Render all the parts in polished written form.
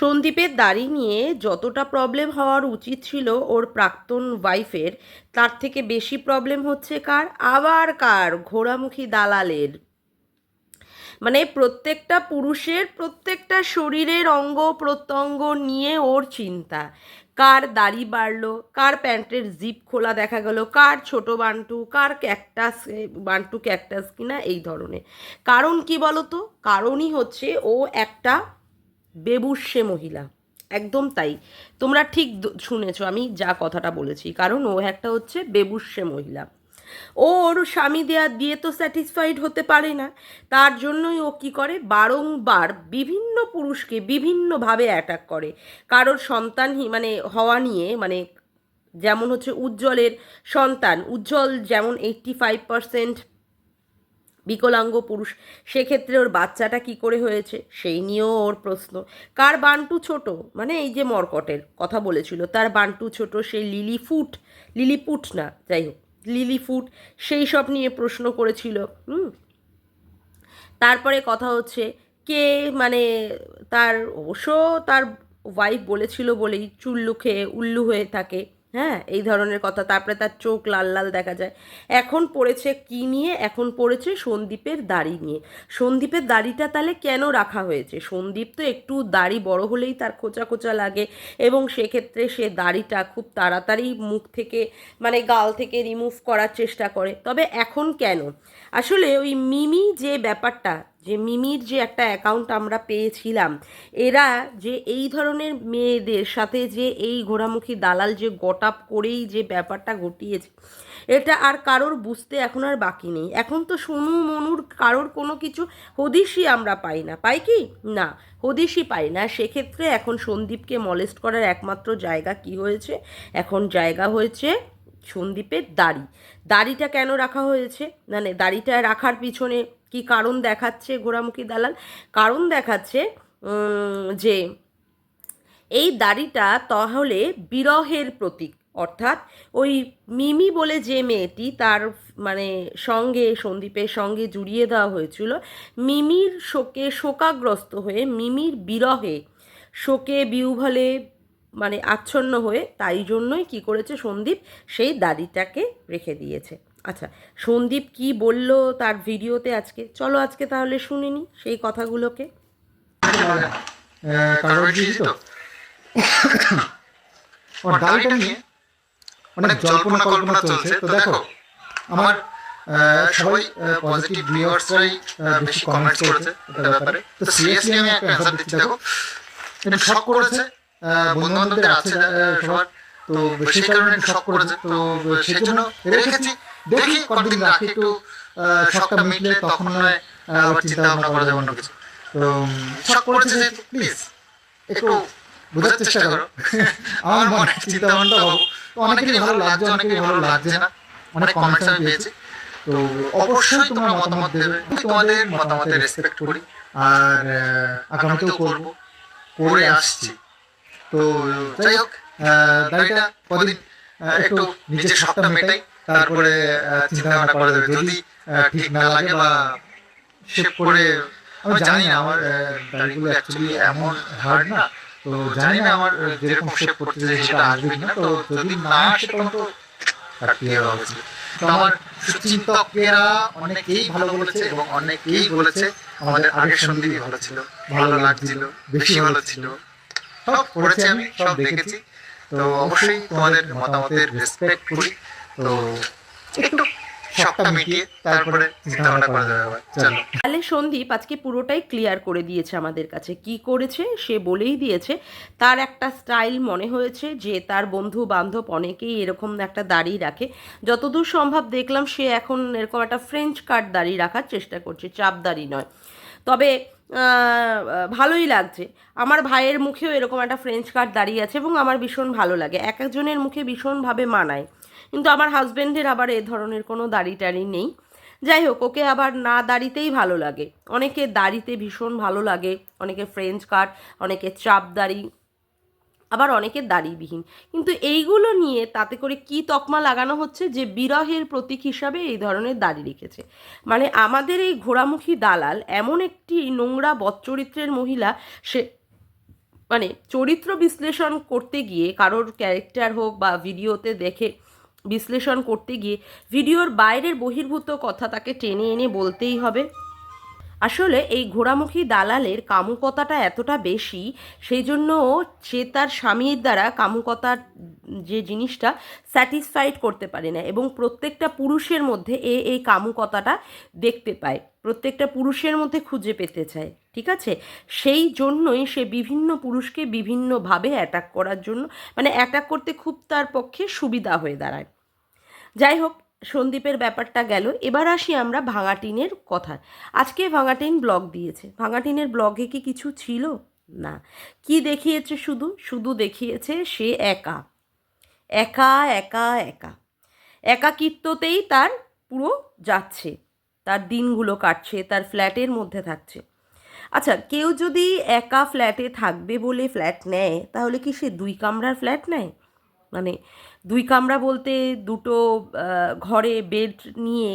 সন্দীপের দাড়ি নিয়ে যতটা প্রবলেম হওয়ার উচিত ছিল ওর প্রাক্তন ওয়াইফের, তার থেকে বেশি প্রবলেম হচ্ছে কার? আবার কার? ঘোড়ামুখী দালালের। মানে প্রত্যেকটা পুরুষের প্রত্যেকটা শরীরের অঙ্গ প্রত্যঙ্গ নিয়ে ওর চিন্তা। কার দাড়ি বাড়লো, কার প্যান্টের জিপ খোলা দেখা গেল, কার ছোট বান্টু, কার ক্যাকটাস, বান্টু ক্যাকটাস কিনা, এই ধরনের। কারণ কি বলতো? কারণই হচ্ছে ও একটা বেবুর্ষে মহিলা। একদম তাই, তোমরা ঠিক শুনেছো আমি যা কথাটা বলেছি। কারণ ও একটা হচ্ছে বেবুর্ষে মহিলা। ও ওর স্বামী দেয়া দিয়ে তো স্যাটিসফাইড হতে পারে না। তার জন্যই ও কী করে, বারংবার বিভিন্ন পুরুষকে বিভিন্নভাবে অ্যাটাক করে। কারোর মানে হওয়া নিয়ে, মানে যেমন হচ্ছে উজ্জ্বলের সন্তান, উজ্জ্বল যেমন 85% বিকলাঙ্গ পুরুষ, সেক্ষেত্রে ওর বাচ্চাটা কি করে হয়েছে সেই নিয়েও ওর প্রশ্ন। কার বান্টু ছোট, মানে এই যে মর্কটের কথা বলেছিল তার বান্টু ছোট, সেই লিলিপুট না, যাই হোক লিলিপুট, সেই সব নিয়ে প্রশ্ন করেছিল। তারপরে কথা হচ্ছে কে, মানে তার অবশ্য তার ওয়াইফ বলেছিল বলেই চুল্লু খেয়ে উল্লু হয়ে থাকে, হ্যাঁ, এই ধরনের কথা। তারপরে তার চোখ লাল লাল দেখা যায়। এখন পড়েছে কি নিয়ে? এখন পড়েছে সন্দীপের দাড়ি নিয়ে। সন্দীপের দাড়িটা তাহলে কেন রাখা হয়েছে? সন্দীপ তো একটু দাড়ি বড় হলেই তার খোঁচা খোঁচা লাগে, এবং সেক্ষেত্রে সে দাড়িটা খুব তাড়াতাড়ি মুখ থেকে, মানে গাল থেকে রিমুভ করার চেষ্টা করে। তবে এখন কেন? আসলে ওই মিমি যে ব্যাপারটা, যে মিমির যে একটা অ্যাকাউন্ট আমরা পেয়েছিলাম, এরা যে এই ধরনের মেয়েদের সাথে যে এই ঘোড়ামুখী দালাল যে গট আপ করেই যে ব্যাপারটা ঘটিয়েছে, এটা আর কারোর বুঝতে এখন আর বাকি নেই। এখন তো সোনু মনুর কারোর কোনো কিছু হদিশই আমরা পাই না। পাই কি না? হদিশই পাই না। সেক্ষেত্রে এখন সন্দীপকে মলেস্ট করার একমাত্র জায়গা কি হয়েছে? এখন জায়গা হয়েছে সন্দীপের দাড়ি। দাড়িটা কেন রাখা হয়েছে, মানে দাড়িটা রাখার পিছনে কি কারণ দেখাচ্ছে ঘোড়ামুখী দালাল? কারণ দেখাচ্ছে যে এই দাড়িটা তাহলে বিরহের প্রতীক। অর্থাৎ ওই মিমি বলে যে মেয়েটি, তার মানে সঙ্গে, সন্দীপের সঙ্গে জুড়িয়ে দেওয়া হয়েছিল, মিমির শোকাগ্রস্ত হয়ে, মিমির বিরহে শোকে বিহ্বলে মানে আচ্ছন্ন হয়ে, তাই জন্যই কি করেছে সন্দীপ, সেই দাড়িটাকে রেখে দিয়েছে। আচ্ছা, সন্দীপ কি বলল তার ভিডিওতে আজকে, চলো আজকে তাহলে শুনে নি সেই কথাগুলোকে। ওর দাড়িটা নিয়ে অনেক জল্পনা কল্পনা চলছে। তো দেখো, আমার সবাই পজিটিভ ভিউয়ার্সরাই বেশি কমেন্টস করেছে এটা ব্যাপারে। তো সিরিয়াসলি আমি একটা অ্যান্সার দিচ্ছি। দেখো, এটা শক করেছে বন্ধু বান্ধবদের আছে সবার, তো সেই কারণে একটু শক করেছে। তো সেই জন্য রেখেছি, দেখি কতদিন রাখি, একটু শকটা মিটলে তখন নয় আবার চিন্তা ভাবনা করা যাবে অন্য কিছু। তো শক করেছে যেহেতু প্লিজ একটু বোঝার চেষ্টা করো। আমার মনে চিন্তা ভাবনা ভাবো। তো অনেকেরই ভালো লাগছে, অনেকেরই ভালো লাগছে না, অনেক কমেন্টস আমি পেয়েছি। তো অবশ্যই তোমরা মতামত দেবে, তোমাদের মতামতের রেসপেক্ট করি, আর আগামীতেও করবো, করে আসছি। তো যাই হোক, দাড়িটা কদিন একটু নিজের শখটা মেটাই, তারপরে চিন্তা ভাবনা করা যাবে। যদি ঠিক না লাগে বা শেভ করে, আমি জানি না আমার দাড়িগুলো অ্যাকচুয়ালি এমন হার্ড না, তো জানি না আমার যেরকম শেপ করতে চাই সেটা আসবে কিনা। তো যদি না আসে তখন তো কাটতে হবে। তো আমার চিন্তকেরা অনেকেই ভালো বলেছে, এবং অনেকেই বলেছে আমাদের আগের সন্দীপই ভালো ছিল, ভালো লাগছিল, বেশি ভালো ছিল। সব পড়েছি আমি, সব দেখেছি। তো অবশ্যই তোমাদের মতামতের রেসপেক্ট করি। তো একটু শখটা মিটিয়ে তারপরে চিন্তা ভাবনা করা যাবে। চলো। তাহলে সন্দীপ আজকে পুরোটাই ক্লিয়ার করে দিয়েছে আমাদের কাছে কি করেছে। সে বলেই দিয়েছে তার একটা স্টাইল মনে হয়েছে যে তার বন্ধু বান্ধব অনেকেই এরকম একটা দাড়ি রাখে। যতদূর সম্ভব দেখলাম সে এখন এরকম একটা ফ্রেঞ্চ কাট দাড়ি রাখার চেষ্টা করছে, চাপ দাড়ি নয়। তবে ভালোই লাগছে। আমার ভাইয়ের মুখেও এরকম একটা ফ্রেঞ্চ কাট দাঁড়িয়ে আছে, এবং আমার ভীষণ ভালো লাগে। এক একজনের মুখে ভীষণভাবে মানায়, কিন্তু আমার হাজব্যান্ডের আবার এ ধরনের কোনো দাড়ি টাড়ি নেই। যাই হোক, ওকে আবার না দাড়িতেই ভালো লাগে। অনেকে দাড়িতে ভীষণ ভালো লাগে, অনেকে ফ্রেঞ্চ কাট, অনেকে চাপ দাড়ি, আবার অনেকের দাড়িবিহীন। কিন্তু এইগুলো নিয়ে তাতে করে কি তকমা লাগানো হচ্ছে যে বিরহের প্রতীক হিসাবে এই ধরনের দাড়ি রেখেছে। মানে আমাদের এই ঘোড়ামুখী দালাল এমন একটি নোংরা বদচরিত্রের মহিলা, সে মানে চরিত্র বিশ্লেষণ করতে গিয়ে, কারোর ক্যারেক্টার হোক বা ভিডিওতে দেখে বিশ্লেষণ করতে গিয়ে ভিডিওর বাইরের বহির্ভূত কথা তাকে টেনে এনে বলতেই হবে। আসলে এই ঘোড়ামুখী দালালের কামুকতাটা এতটা বেশি, সেই জন্য সে তার স্বামীর দ্বারা কামুকতার যে জিনিসটা স্যাটিসফাইড করতে পারে না, এবং প্রত্যেকটা পুরুষের মধ্যে এই কামুকতাটা দেখতে পায়, প্রত্যেকটা পুরুষের মধ্যে খুঁজে পেতে চায়, ঠিক আছে? সেই জন্যই সে বিভিন্ন পুরুষকে বিভিন্নভাবে অ্যাটাক করার জন্য, মানে অ্যাটাক করতে খুব তার পক্ষে সুবিধা হয়ে দাঁড়ায়। যাই হোক, সন্দীপের ব্যাপারটা গেল, এবার আসি আমরা ভাঙাটিনের কথা। আজকে ভাঙাটিন ব্লগ দিয়েছে, ভাঙাটিনের ব্লগে কি কিছু ছিল না? কি দেখিয়েছে? শুধু শুধু দেখিয়েছে সে একা একা একা একা একাকিত্বতেই তার পুরো যাচ্ছে, তার দিনগুলো কাটছে, তার ফ্ল্যাটের মধ্যে থাকছে। আচ্ছা, কেউ যদি একা ফ্ল্যাটে থাকবে বলে ফ্ল্যাট নেয়, তাহলে কি সে 2 কামরার ফ্ল্যাট নেয়? মানে 2 কামরা বলতে দুটো ঘরে বেড নিয়ে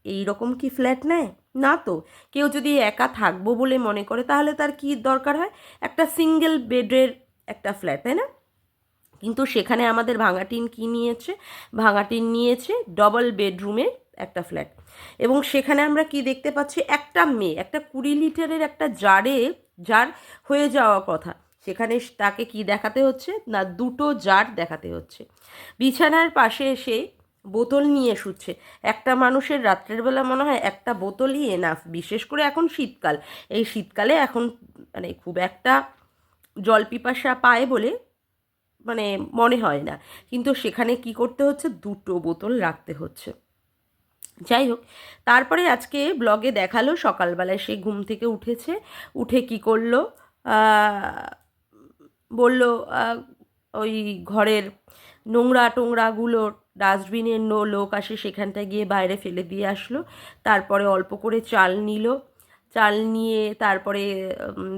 এই রকম কি ফ্ল্যাট নেয়? না তো। কেউ যদি একা থাকবো বলে মনে করে, তাহলে তার কি দরকার হয়? একটা সিঙ্গেল বেডের একটা ফ্ল্যাট, তাই না? কিন্তু সেখানে আমাদের ভাঙাটিন কি নিয়েছে? ভাঙাটিন নিয়েছে ডবল বেডরুমের একটা ফ্ল্যাট, এবং সেখানে আমরা কি দেখতে পাচ্ছি? একটা মেয়ে, একটা 20 লিটারের একটা জার হয়ে যাওয়া কথা, সেখানে তাকে কি দেখাতে হচ্ছে না? 2টো জার দেখাতে হচ্ছে। বিছানার পাশে এসে বোতল নিয়ে শুচ্ছে। একটা মানুষের রাত্রের বেলা মনে হয় একটা বোতলই এনাফ, বিশেষ করে এখন শীতকাল। এই শীতকালে এখন মানে খুব একটা জল পিপাসা পায় বলে মানে মনে হয় না, কিন্তু সেখানে কি করতে হচ্ছে? 2টো বোতল রাখতে হচ্ছে। যাই হোক, তারপরে আজকে ব্লগে দেখালো সকালবেলায় সে ঘুম থেকে উঠেছে, উঠে কি করলো? বলল ওই ঘরের নোংরা টোংরাগুলোর ডাস্টবিনের লোক আসে, সেখানটায় গিয়ে বাইরে ফেলে দিয়ে আসলো। তারপরে অল্প করে চাল নিল, চাল নিয়ে তারপরে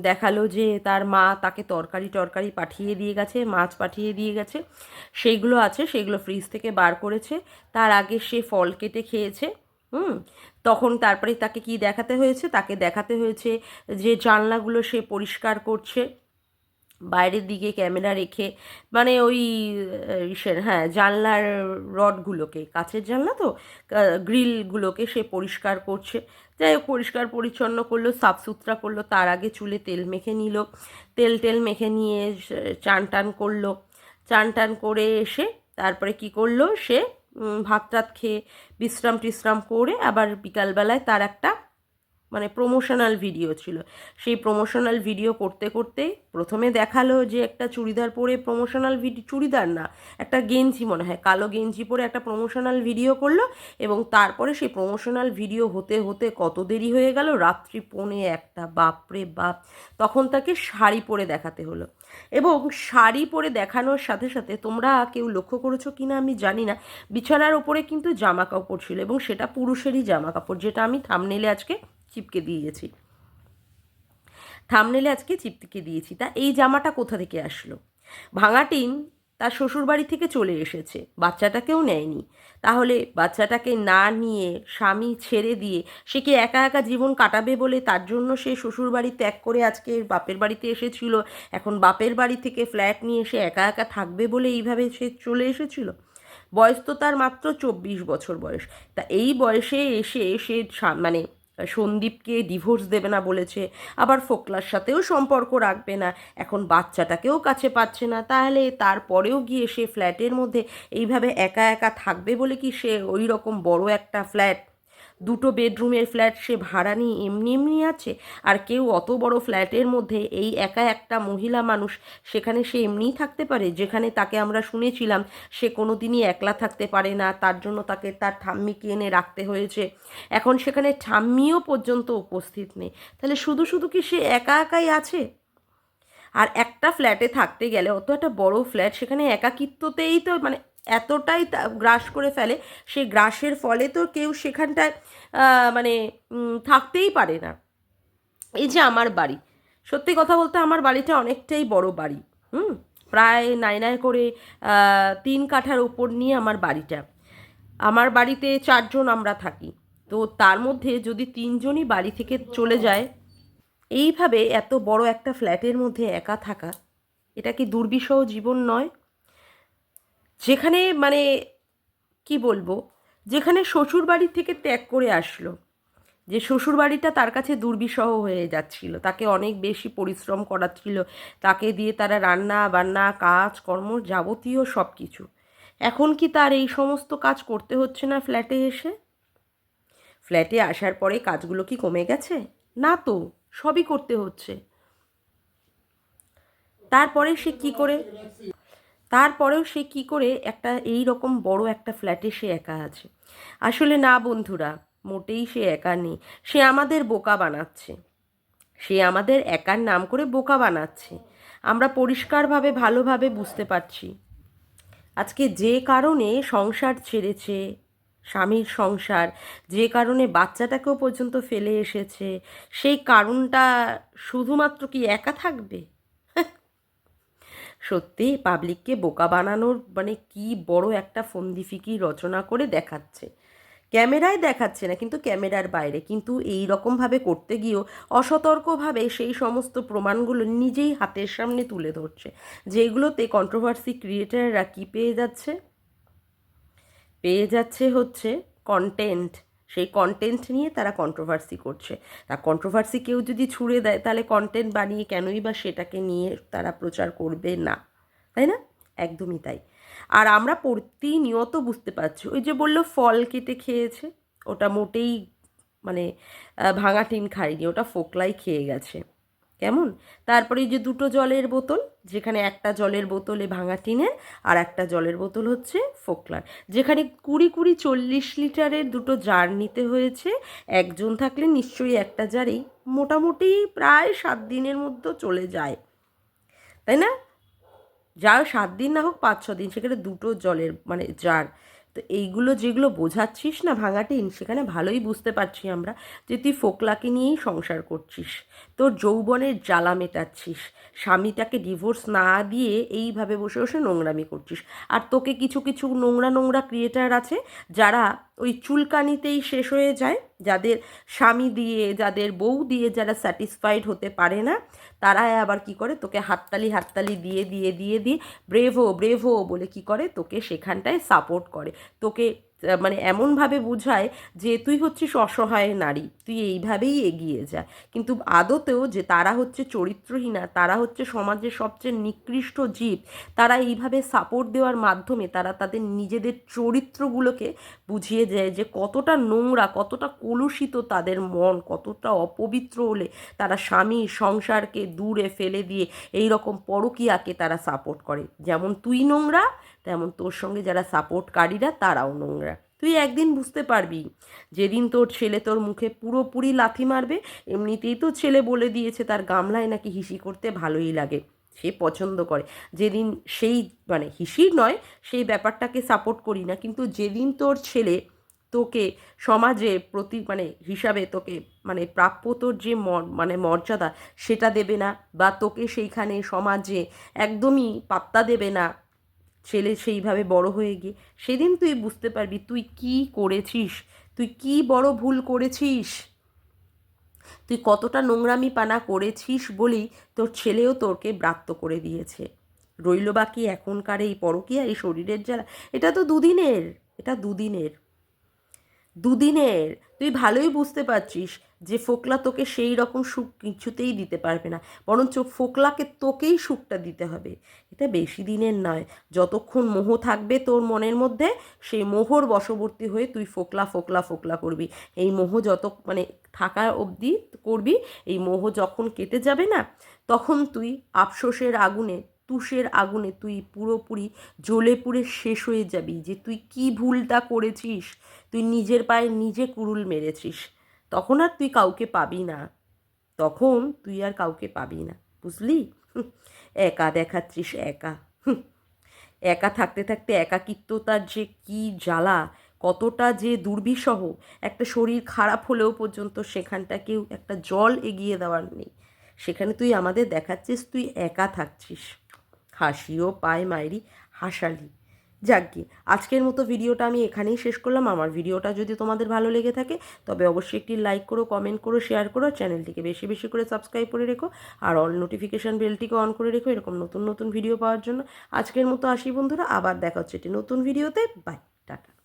দেখালো যে তার মা তাকে তরকারি পাঠিয়ে দিয়ে গেছে, মাছ পাঠিয়ে দিয়ে গেছে, সেইগুলো আছে, সেইগুলো ফ্রিজ থেকে বার করেছে। তার আগে সে ফল কেটে খেয়েছে। তখন তারপরে তাকে কি দেখাতে হয়েছে? তাকে দেখাতে হয়েছে যে জানলাগুলো সে পরিষ্কার করছে, বাইরের দিকে ক্যামেরা রেখে, মানে ওই হ্যাঁ, জানলার রডগুলোকে, কাচের জানলা তো, গ্রিলগুলোকে সে পরিষ্কার করছে। যাই হোক, পরিষ্কার পরিচ্ছন্ন করলো, সাফসুতরা করলো। তার আগে চুলে তেল মেখে নিল, তেল মেখে নিয়ে চান টান করলো। চান টান করে এসে তারপরে কি করলো? সে ভাত টাত খেয়ে বিশ্রাম করে আবার বিকালবেলায় তার একটা মানে প্রমোশনাল ভিডিও ছিল। সেই প্রমোশনাল ভিডিও করতে করতে প্রথমে দেখালো যে একটা চুড়িদার পরে প্রমোশনাল ভিডিও, চুড়িদার না, একটা গেঞ্জি মনে হয়, কালো গেঞ্জি পরে একটা প্রমোশনাল ভিডিও করলো, এবং তারপরে সেই প্রমোশনাল ভিডিও হতে হতে কত দেরি হয়ে গেল, রাত্রি 1:45। বাপরে বাপ! তখন তাকে শাড়ি পরে দেখাতে হলো, এবং শাড়ি পরে দেখানোর সাথে সাথে তোমরা কেউ লক্ষ্য করেছো কি না আমি জানি না, বিছানার ওপরে কিন্তু জামা কাপড় ছিল, এবং সেটা পুরুষেরই জামা কাপড়, যেটা আমি থাম্বনেইলে আজকে চিপকে দিয়েছি। তা এই জামাটা কোথা থেকে আসলো? ভাঙাটিন তার শ্বশুরবাড়ি থেকে চলে এসেছে, বাচ্চাটাকেও নেয়নি। তাহলে বাচ্চাটাকে না নিয়ে স্বামী ছেড়ে দিয়ে সে কি একা একা জীবন কাটাবে বলে তার জন্য সে শ্বশুরবাড়ি ত্যাগ করে আজকে বাপের বাড়িতে এসেছিল? এখন বাপের বাড়ি থেকে ফ্ল্যাট নিয়ে সে একা একা থাকবে বলে এইভাবে সে চলে এসেছিল? বয়স তো তার মাত্র 24 বছর বয়স। তা এই বয়সে এসে সে মানে সন্দীপকে ডিভোর্স দেবে না বলেছে, আবার ফোকলার সাথেও সম্পর্ক রাখবে না, এখন বাচ্চাটাকেও কাছে পাচ্ছে না, তাহলে তারপরেও গিয়ে সে ফ্ল্যাটের মধ্যে এইভাবে একা একা থাকবে বলে কি সে ওই রকম বড় একটা ফ্ল্যাট, 2টো বেডরুমের ফ্ল্যাট সে ভাড়া নিয়ে এমনি আছে? আর কেউ অত বড় ফ্ল্যাটের মধ্যে এই একা একটা মহিলা মানুষ, সেখানে সে এমনিই থাকতে পারে? যেখানে তাকে আমরা শুনেছিলাম সে কোনো দিনই একলা থাকতে পারে না, তার জন্য তাকে তার ঠাম্মিকে এনে রাখতে হয়েছে। এখন সেখানে ঠাম্মিও পর্যন্ত উপস্থিত নেই, তাহলে শুধু শুধু কি সে একা একাই আছে? আর একটা ফ্ল্যাটে থাকতে গেলে, অত একটা বড় ফ্ল্যাট, সেখানে একাকিত্বতেই তো মানে এতটাই গ্রাস করে ফেলে, সেই গ্রাসের ফলে তো কেউ সেখানটায় মানে থাকতেই পারে না। এই যে আমার বাড়ি, সত্যি কথা বলতে আমার বাড়িটা অনেকটাই বড় বাড়ি, প্রায় নাই করে 3 কাঠার ওপর নিয়ে আমার বাড়িটা। আমার বাড়িতে 4 জন আমরা থাকি, তো তার মধ্যে যদি 3 জনই বাড়ি থেকে চলে যায়, এইভাবে এত বড় একটা ফ্ল্যাটের মধ্যে একা থাকা এটা কি দুর্বিষহ জীবন নয়? যেখানে মানে কি বলবো, যেখানে শ্বশুর বাড়ি থেকে ত্যাগ করে আসলো, যে শ্বশুরবাড়িটা তার কাছে দুর্বিষহ হয়ে যাচ্ছিল, তাকে অনেক বেশি পরিশ্রম করাচ্ছিল, তাকে দিয়ে তারা রান্না বান্না কাজ কর্ম যাবতীয় সব কিছু। এখন কি তার এই সমস্ত কাজ করতে হচ্ছে না ফ্ল্যাটে এসে? ফ্ল্যাটে আসার পরে কাজগুলো কি কমে গেছে? না তো, সবই করতে হচ্ছে। তারপরে সে কি করে, তারপরেও সে কি করে একটা এই রকম বড় একটা ফ্ল্যাটে সে একা আছে? আসলে না বন্ধুরা, মোটেই সে একা নেই। সে আমাদের বোকা বানাচ্ছে, সে আমাদের একার নাম করে বোকা বানাচ্ছে। আমরা পরিষ্কারভাবে ভালোভাবে বুঝতে পারছি। আজকে যে কারণে সংসার ছেড়েছে, স্বামীর সংসার, যে কারণে বাচ্চাটাকেও পর্যন্ত ফেলে এসেছে, সেই কারণটা শুধুমাত্র কি একা থাকবে? সত্যি পাবলিককে বোকা বানানোর মানে কি বড় একটা ফন্দিফিকি রচনা করে দেখাচ্ছে। ক্যামেরায় দেখাচ্ছে না, কিন্তু ক্যামেরার বাইরে কিন্তু এই রকমভাবে করতে গিয়েও অসতর্কভাবে সেই সমস্ত প্রমাণগুলো নিজেই হাতের সামনে তুলে ধরছে, যেগুলোতে কন্ট্রোভার্সি ক্রিয়েটাররা কি পেয়ে যাচ্ছে? পেয়ে যাচ্ছে হচ্ছে কন্টেন্ট। সেই কন্টেন্ট নিয়ে তারা কন্ট্রোভার্সি করছে। তা কন্ট্রোভার্সি কেউ যদি ছুড়ে দেয়, তাহলে কন্টেন্ট বানিয়ে কেনই বা সেটাকে নিয়ে তারা প্রচার করবে না, তাই না? একদমই তাই। আর আমরা প্রতিনিয়ত বুঝতে পারছি, ওই যে বললো ফল কেটে খেয়েছে, ওটা মোটেই মানে ভাঙা টিন খায়নি, ওটা ফোকলাই খেয়ে গেছে। কেমন? তারপরে এই যে দুটো জলের বোতল, যেখানে একটা জলের বোতলে ভাঙা টিনের আর একটা জলের বোতল হচ্ছে ফোকলার, যেখানে 20-40 লিটারের দুটো জার নিতে হয়েছে। একজন থাকলে নিশ্চয়ই একটা জারেই মোটামুটি প্রায় 7 দিনের মধ্যে চলে যায়, তাই না? যাও 7 দিন না হোক 5-6 দিন, সেখানে দুটো জলের মানে জার। তো এইগুলো যেগুলো বোঝাচ্ছিস না ভাঙা টিন, সেখানে ভালোই বুঝতে পারছি আমরা যে তুই ফোকলাকে নিয়েই সংসার করছিস, তোর যৌবনের জ্বালা মেটাচ্ছিস, স্বামীটাকে ডিভোর্স না দিয়ে এইভাবে বসে বসে নোংরামি করছিস। আর তোকে কিছু কিছু নোংরা নোংরা ক্রিয়েটার আছে, যারা ওই চুলকানিতেই শেষ হয়ে যায়, যাদের স্বামী দিয়ে যাদের বউ দিয়ে যারা স্যাটিসফাইড হতে পারে না, তারা আবার কি করে, তোকে হাততালি হাততালি দিয়ে দিয়ে দিয়ে দিয়ে ব্রেভো ব্রেভো বলে কি করে, তোকে সেখানটায় সাপোর্ট করে, তোকে মানে এমনভাবে বোঝায় যে তুই হচ্ছিস অসহায় নারী, তুই এইভাবেই এগিয়ে যা। কিন্তু আদতেও যে তারা হচ্ছে চরিত্রহীনা, তারা হচ্ছে সমাজের সবচেয়ে নিকৃষ্ট জীব, তারা এইভাবে সাপোর্ট দেওয়ার মাধ্যমে তারা তাদের নিজেদের চরিত্রগুলোকে বুঝিয়ে দেয় যে কতটা নোংরা, কতটা কলুষিত তাদের মন, কতটা অপবিত্র হলে তারা স্বামী সংসারকে দূরে ফেলে দিয়ে এই রকম পরকীয়াকে তারা সাপোর্ট করে। যেমন তুই নোংরা, তেমন তোর সঙ্গে যারা সাপোর্টকারীরা তারাও নোংরা। তুই একদিন বুঝতে পারবি, যেদিন তোর ছেলে তোর মুখে পুরোপুরি লাথি মারবে। এমনিতেই তো ছেলে বলে দিয়েছে তার গামলায় নাকি হিসি করতে ভালোই লাগে, সে পছন্দ করে। যেদিন সেই মানে হিসির নয়, সেই ব্যাপারটাকে সাপোর্ট করি না, কিন্তু যেদিন তোর ছেলে তোকে সমাজে প্রতি মানে হিসাবে তোকে মানে প্রাপ্য তোর যে মানে মর্যাদা সেটা দেবে না, বা তোকে সেইখানে সমাজে একদমই পাত্তা দেবে না, ছেলে সেইভাবে বড় হয়ে গিয়ে, সেদিন তুই বুঝতে পারবি তুই কি করেছিস, তুই কি বড় ভুল করেছিস, তুই কতটা নোংরামি পানা করেছিস বলেই তোর ছেলেও তোকে ব্রাত্য করে দিয়েছে। রইল বাকি এখনকার এই পরকীয়া, এই শরীরের জ্বালা। এটা তো দুদিনের, এটা দুদিনের, দুদিনের। তুই ভালোই বুঝতে পারছিস যে ফোকলা তোকে সেই রকম সুখ কিছুতেই দিতে পারবে না, বরঞ্চ ফোকলাকে তোকেই সুখটা দিতে হবে। এটা বেশি দিনের নয়, যতক্ষণ মোহ থাকবে তোর মনের মধ্যে, সেই মোহর বশবর্তী হয়ে তুই ফোকলা ফোকলা ফোকলা করবি। এই মোহ যত মানে থাকা অবধি করবি, এই মোহ যখন কেটে যাবে না, তখন তুই আফসোসের আগুনে, তুষের আগুনে তুই পুরোপুরি জ্বলে পুড়ে শেষ হয়ে যাবি যে তুই কি ভুলটা করেছিস, তুই নিজের পায়ে নিজে কুড়ুল মেরেছিস। তখন আর তুই কাউকে পাবি না, তখন তুই আর কাউকে পাবি না, বুঝলি? একা দেখাচ্ছিস একা। একা থাকতে থাকতে একাকিত্বতার যে কি জ্বালা, কতটা যে দুর্বিষহ। একটা শরীর খারাপ হলেও পর্যন্ত সেখানটা কেউ একটা জল এগিয়ে দেওয়ার নেই, সেখানে তুই আমাদের দেখাচ্ছিস তুই একা থাকছিস। হাসিও পায় মায়েরি, হাসালি। যাকগে, আজকের মতো ভিডিওটা আমি এখানেই শেষ করলাম। আমার ভিডিওটা যদি তোমাদের ভালো লেগে থাকে তবে অবশ্যই একটি লাইক করো, কমেন্ট করো, শেয়ার করো, চ্যানেলটিকে বেশি বেশি করে সাবস্ক্রাইব করে রেখো, আর অল নোটিফিকেশান বেলটিকে অন করে রেখো এরকম নতুন নতুন ভিডিও পাওয়ার জন্য। আজকের মতো আসি বন্ধুরা, আবার দেখা হচ্ছে একটি নতুন ভিডিওতে। Bye, tata.